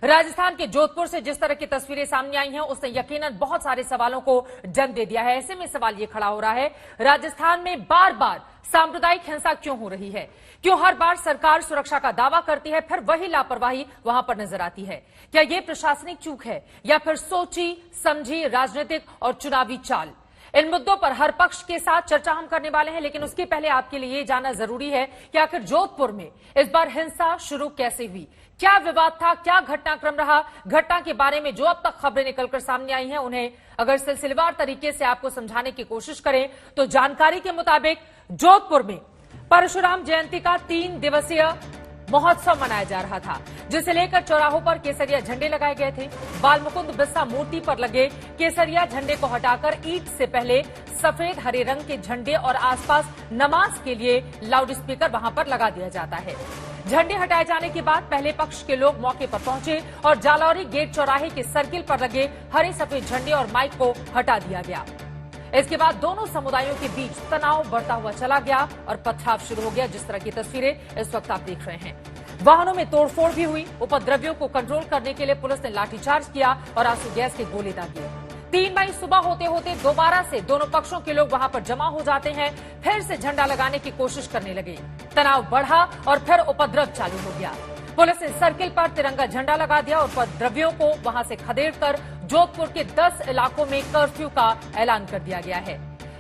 राजस्थान के जोधपुर से जिस तरह की तस्वीरें सामने आई हैं उसने यकीनन बहुत सारे सवालों को जन्म दे दिया है। ऐसे में सवाल ये खड़ा हो रहा है, राजस्थान में बार बार सांप्रदायिक हिंसा क्यों हो रही है? क्यों हर बार सरकार सुरक्षा का दावा करती है, फिर वही लापरवाही वहां पर नजर आती है? क्या ये प्रशासनिक चूक है या फिर सोची समझी राजनीतिक और चुनावी चाल? इन मुद्दों पर हर पक्ष के साथ चर्चा हम करने वाले हैं, लेकिन उसके पहले आपके लिए ये जानना जरूरी है कि आखिर जोधपुर में इस बार हिंसा शुरू कैसे हुई, क्या विवाद था, क्या घटनाक्रम रहा। घटना के बारे में जो अब तक खबरें निकलकर सामने आई हैं उन्हें अगर सिलसिलेवार तरीके से आपको समझाने की कोशिश करें तो जानकारी के मुताबिक जोधपुर में परशुराम जयंती का 3 दिवसीय महोत्सव मनाया जा रहा था, जिसे लेकर चौराहों पर केसरिया झंडे लगाए गए थे। बाल मुकुंद बिस्सा मूर्ति पर लगे केसरिया झंडे को हटाकर ईद से पहले सफेद हरे रंग के झंडे और आसपास नमाज के लिए लाउड स्पीकर वहां पर लगा दिया जाता है। झंडे हटाए जाने के बाद पहले पक्ष के लोग मौके पर पहुंचे और जालौरी गेट चौराहे के सर्किल पर लगे हरे सफेद झंडे और माइक को हटा दिया गया। इसके बाद दोनों समुदायों के बीच तनाव बढ़ता हुआ चला गया और पथराव शुरू हो गया, जिस तरह की तस्वीरें इस वक्त आप देख रहे हैं। वाहनों में तोड़फोड़ भी हुई। उपद्रवियों को कंट्रोल करने के लिए पुलिस ने लाठीचार्ज किया और आंसू गैस के गोले दागे। 3 मई सुबह होते होते दोबारा से दोनों पक्षों के लोग वहां पर जमा हो जाते हैं, फिर से झंडा लगाने की कोशिश करने लगे। तनाव बढ़ा और फिर उपद्रव चालू हो गया। पुलिस ने सर्किल पर तिरंगा झंडा लगा दिया और उपद्रवियों को वहां से खदेड़कर जोधपुर के 10 इलाकों में कर्फ्यू का ऐलान कर दिया गया है।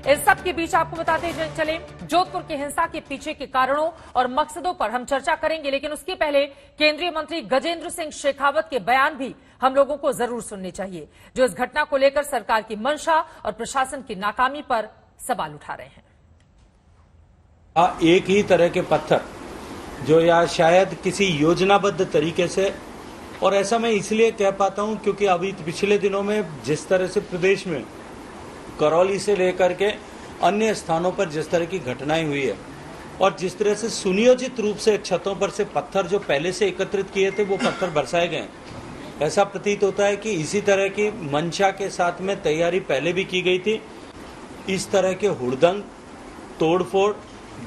इस सब के बीच आपको बताते चले, जोधपुर की हिंसा के पीछे के कारणों और मकसदों पर हम चर्चा करेंगे, लेकिन उसके पहले केंद्रीय मंत्री गजेंद्र सिंह शेखावत के बयान भी हम लोगों को जरूर सुनने चाहिए, जो इस घटना को लेकर सरकार की मंशा और प्रशासन की नाकामी पर सवाल उठा रहे हैं। एक ही तरह के पत्थर जो या शायद किसी योजनाबद्ध तरीके से, और ऐसा मैं इसलिए कह पाता हूं क्योंकि अभी पिछले दिनों में जिस तरह से प्रदेश में करौली से लेकर के अन्य स्थानों पर जिस तरह की घटनाएं हुई है और जिस तरह से सुनियोजित रूप से छतों पर से पत्थर जो पहले से एकत्रित किए थे वो पत्थर बरसाए गए, ऐसा प्रतीत होता है कि इसी तरह की मंशा के साथ में तैयारी पहले भी की गई थी। इस तरह के हुड़दंग, तोड़फोड़,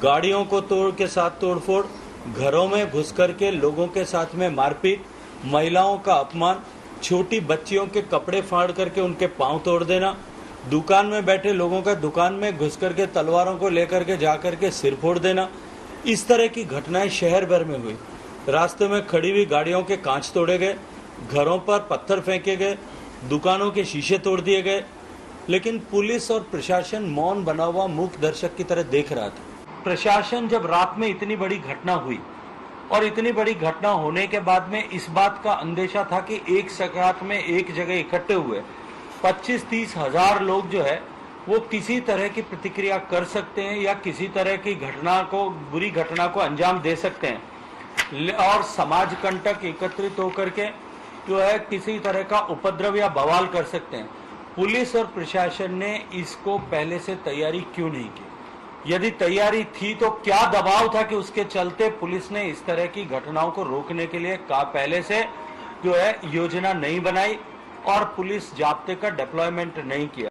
गाड़ियों को तोड़ के साथ तोड़फोड़, घरों में घुस करके लोगों के साथ में मारपीट, महिलाओं का अपमान, छोटी बच्चियों के कपड़े फाड़ करके उनके पांव तोड़ देना, दुकान में बैठे लोगों का दुकान में घुस करके तलवारों को लेकर के जाकर के सिर फोड़ देना, इस तरह की घटनाएं शहर भर में हुई। रास्ते में खड़ी हुई गाड़ियों के कांच तोड़े गए, घरों पर पत्थर फेंके गए, दुकानों के शीशे तोड़ दिए गए, लेकिन पुलिस और प्रशासन मौन बना हुआ मूक दर्शक की तरह देख रहा था। प्रशासन जब रात में इतनी बड़ी घटना हुई और इतनी बड़ी घटना होने के बाद में इस बात का अंदेशा था कि एक साथ में एक जगह इकट्ठे हुए 25-30 हजार लोग जो है वो किसी तरह की प्रतिक्रिया कर सकते हैं या किसी तरह की घटना को, बुरी घटना को अंजाम दे सकते हैं और समाज कंटक एकत्रित होकर के जो है किसी तरह का उपद्रव या बवाल कर सकते हैं। पुलिस और प्रशासन ने इसको पहले से तैयारी क्यों नहीं की? यदि तैयारी थी तो क्या दबाव था कि उसके चलते पुलिस ने इस तरह की घटनाओं को रोकने के लिए पहले से जो है योजना नहीं बनाई और पुलिस जाब्ते का डिप्लॉयमेंट नहीं किया?